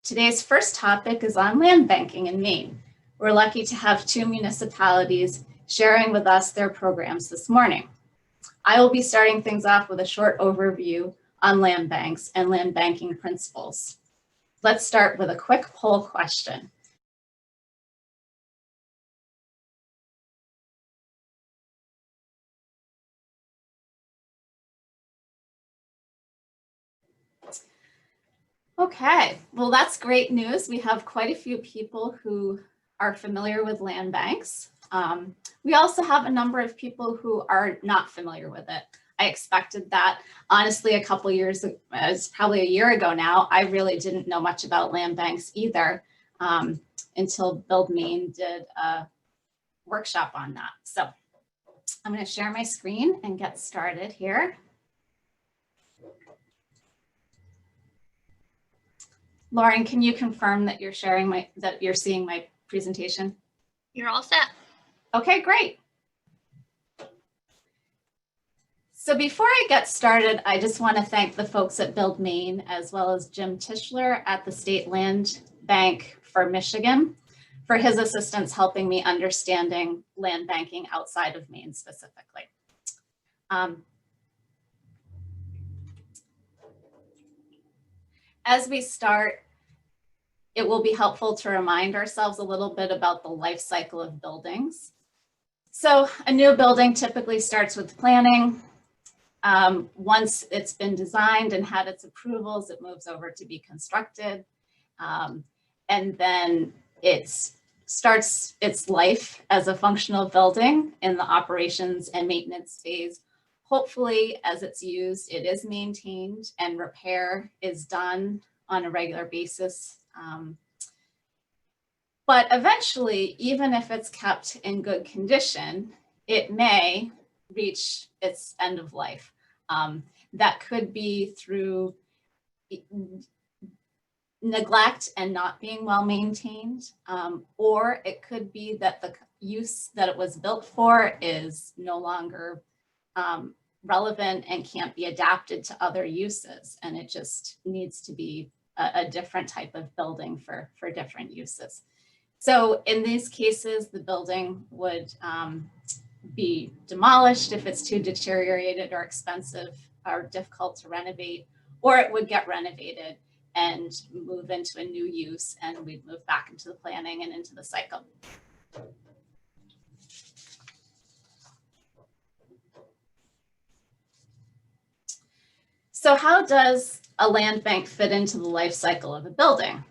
Today's first topic is on land banking in Maine. We're lucky to have two municipalities sharing with us their programs this morning. I will be starting things off with a short overview on land banks and land banking principles. Let's start with a quick poll question. Okay, well, that's great news. We have quite a few people who are familiar with land banks. We also have a number of people who are not familiar with it. I expected that. Honestly, a couple years, it's probably a year ago now, I really didn't know much about land banks either until Build Maine did a workshop on that. So I'm going to share my screen and get started here. Lauren, can you confirm that you're seeing my presentation? You're all set. Okay, great. So before I get started, I just want to thank the folks at Build Maine, as well as Jim Tischler at the State Land Bank for Michigan, for his assistance helping me understanding land banking outside of Maine specifically. As we start, it will be helpful to remind ourselves a little bit about the life cycle of buildings. So a new building typically starts with planning. Once it's been designed and had its approvals, it moves over to be constructed. And then it starts its life as a functional building in the operations and maintenance phase. Hopefully, as it's used, it is maintained and repair is done on a regular basis. But eventually, even if it's kept in good condition, it may reach its end of life. That could be through neglect and not being well maintained, or it could be that the use that it was built for is no longer relevant and can't be adapted to other uses, and it just needs to be a different type of building for different uses. So in these cases, the building would be demolished if it's too deteriorated or expensive or difficult to renovate, or it would get renovated and move into a new use, and we'd move back into the planning and into the cycle. So how does a land bank fit into the life cycle of a building?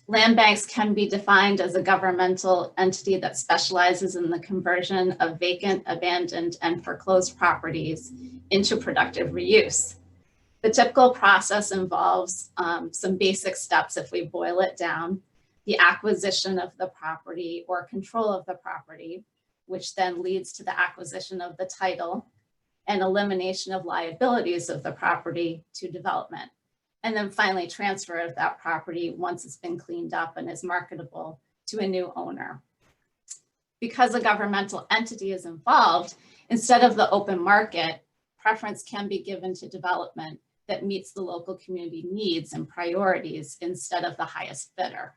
Land banks can be defined as a governmental entity that specializes in the conversion of vacant, abandoned, and foreclosed properties into productive reuse. The typical process involves some basic steps if we boil it down: the acquisition of the property or control of the property, which then leads to the acquisition of the title and elimination of liabilities of the property to development. And then finally transfer of that property once it's been cleaned up and is marketable to a new owner. Because a governmental entity is involved, instead of the open market, preference can be given to development that meets the local community needs and priorities instead of the highest bidder.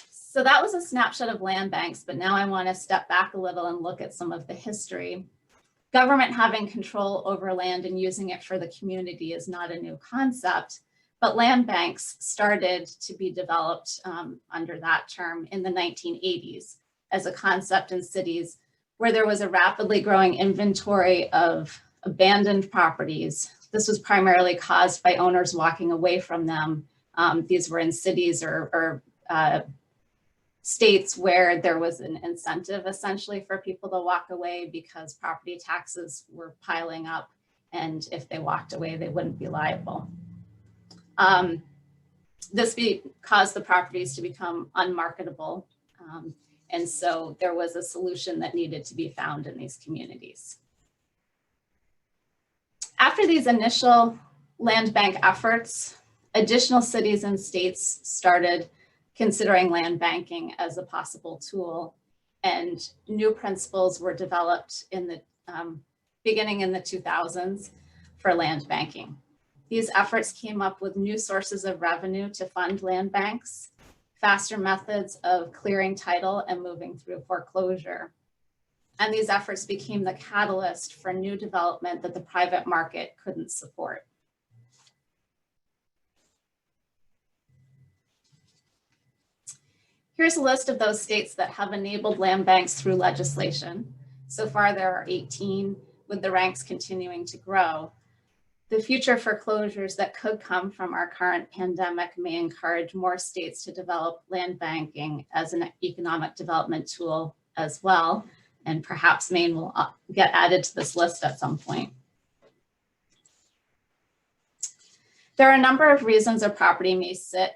So that was a snapshot of land banks, but now I want to step back a little and look at some of the history. Government having control over land and using it for the community is not a new concept, but land banks started to be developed under that term in the 1980s as a concept in cities where there was a rapidly growing inventory of abandoned properties. This was primarily caused by owners walking away from them. These were in cities or states where there was an incentive essentially for people to walk away because property taxes were piling up, and if they walked away, they wouldn't be liable. This caused the properties to become unmarketable, and so there was a solution that needed to be found in these communities. After these initial land bank efforts, additional cities and states started considering land banking as a possible tool. and new principles were developed in the beginning in the 2000s for land banking. These efforts came up with new sources of revenue to fund land banks, faster methods of clearing title and moving through foreclosure. And these efforts became the catalyst for new development that the private market couldn't support. Here's a list of those states that have enabled land banks through legislation. So far, there are 18, with the ranks continuing to grow. The future foreclosures that could come from our current pandemic may encourage more states to develop land banking as an economic development tool as well. And perhaps Maine will get added to this list at some point. There are a number of reasons a property may sit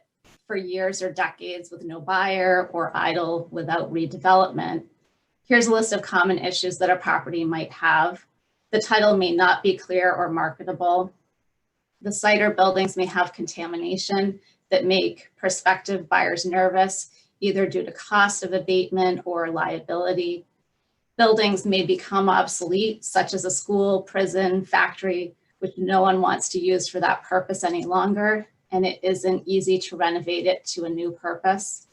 for years or decades with no buyer or idle without redevelopment. Here's a list of common issues that a property might have. The title may not be clear or marketable. The site or buildings may have contamination that make prospective buyers nervous, either due to cost of abatement or liability. Buildings may become obsolete, such as a school, prison, factory, which no one wants to use for that purpose any longer, and it isn't easy to renovate it to a new purpose.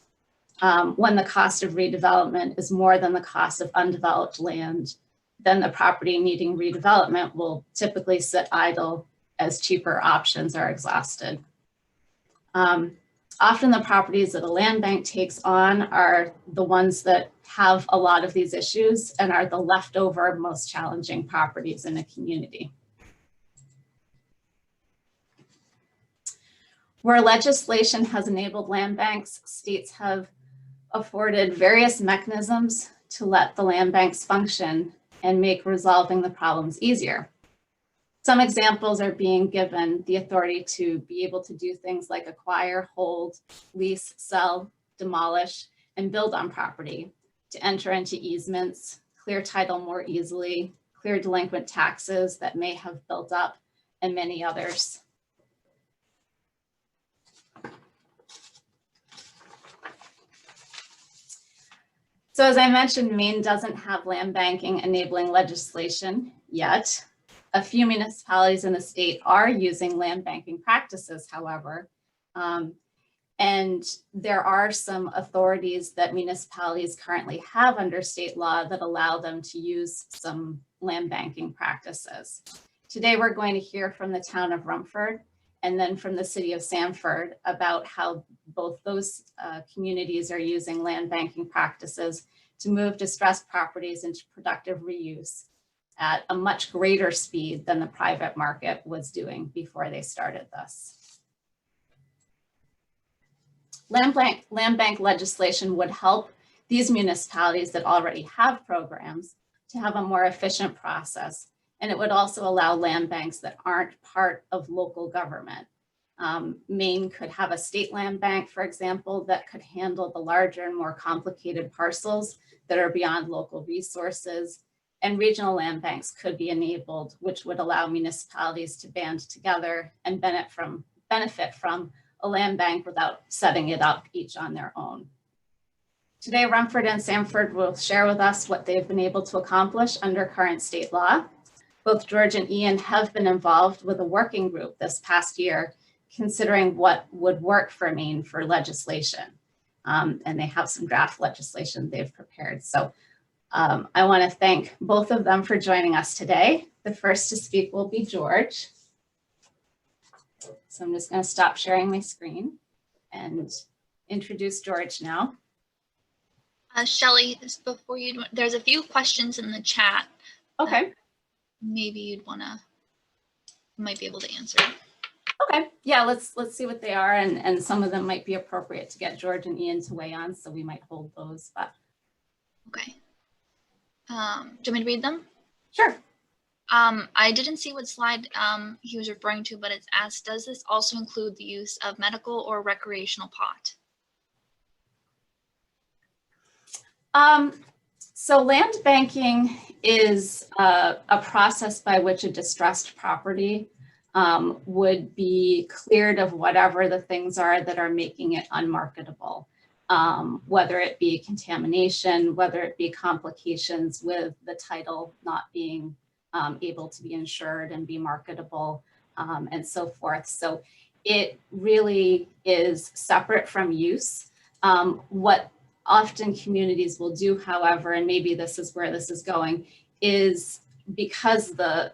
When the cost of redevelopment is more than the cost of undeveloped land, then the property needing redevelopment will typically sit idle as cheaper options are exhausted. Often the properties that a land bank takes on are the ones that have a lot of these issues and are the leftover most challenging properties in a community. Where legislation has enabled land banks, states have afforded various mechanisms to let the land banks function and make resolving the problems easier. Some examples are being given the authority to be able to do things like acquire, hold, lease, sell, demolish, and build on property, to enter into easements, clear title more easily, clear delinquent taxes that may have built up, and many others. So as I mentioned, Maine doesn't have land banking enabling legislation yet. A few municipalities in the state are using land banking practices, however, and there are some authorities that municipalities currently have under state law that allow them to use some land banking practices. Today, we're going to hear from the town of Rumford and then from the city of Sanford about how both those communities are using land banking practices to move distressed properties into productive reuse at a much greater speed than the private market was doing before they started this. Land bank legislation would help these municipalities that already have programs to have a more efficient process, and it would also allow land banks that aren't part of local government. Maine could have a state land bank, for example, that could handle the larger and more complicated parcels that are beyond local resources. And regional land banks could be enabled, which would allow municipalities to band together and benefit from a land bank without setting it up each on their own. Today, Rumford and Sanford will share with us what they've been able to accomplish under current state law. Both George and Ian have been involved with a working group this past year, considering what would work for Maine for legislation. And they have some draft legislation they've prepared. So I want to thank both of them for joining us today. The first to speak will be George. So I'm just going to stop sharing my screen and introduce George now. Shelley, before you, there's a few questions in the chat. Okay. Maybe you might be able to answer. Okay. Yeah, let's see what they are, and some of them might be appropriate to get George and Ian to weigh on, so we might hold those. But okay. Do you want me to read them? Sure. I didn't see what slide he was referring to, but it's asked, does this also include the use of medical or recreational pot? So land banking is a process by which a distressed property would be cleared of whatever the things are that are making it unmarketable. whether it be contamination, whether it be complications with the title not being able to be insured and be marketable, and so forth. So it really is separate from use. What often communities will do, however, and maybe this is where this is going, is because the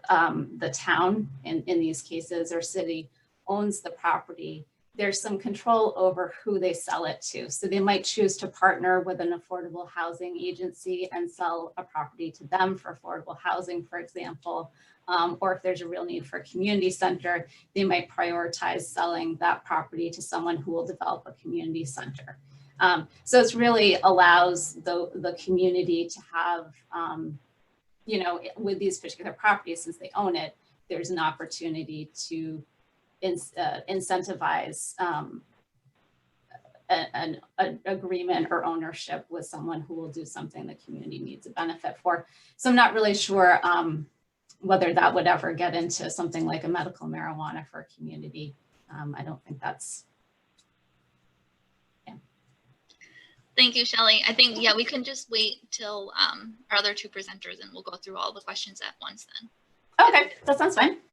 town in these cases or city owns the property, there's some control over who they sell it to. So they might choose to partner with an affordable housing agency and sell a property to them for affordable housing, for example. Or if there's a real need for a community center, they might prioritize selling that property to someone who will develop a community center. So it's really allows the community to have, you know, with these particular properties, since they own it, there's an opportunity to incentivize an agreement or ownership with someone who will do something the community needs a benefit for. So I'm not really sure whether that would ever get into something like a medical marijuana for a community. I don't think that's, yeah. Thank you, Shelley. I think, yeah, we can just wait till our other two presenters and we'll go through all the questions at once then. Okay, that sounds fine.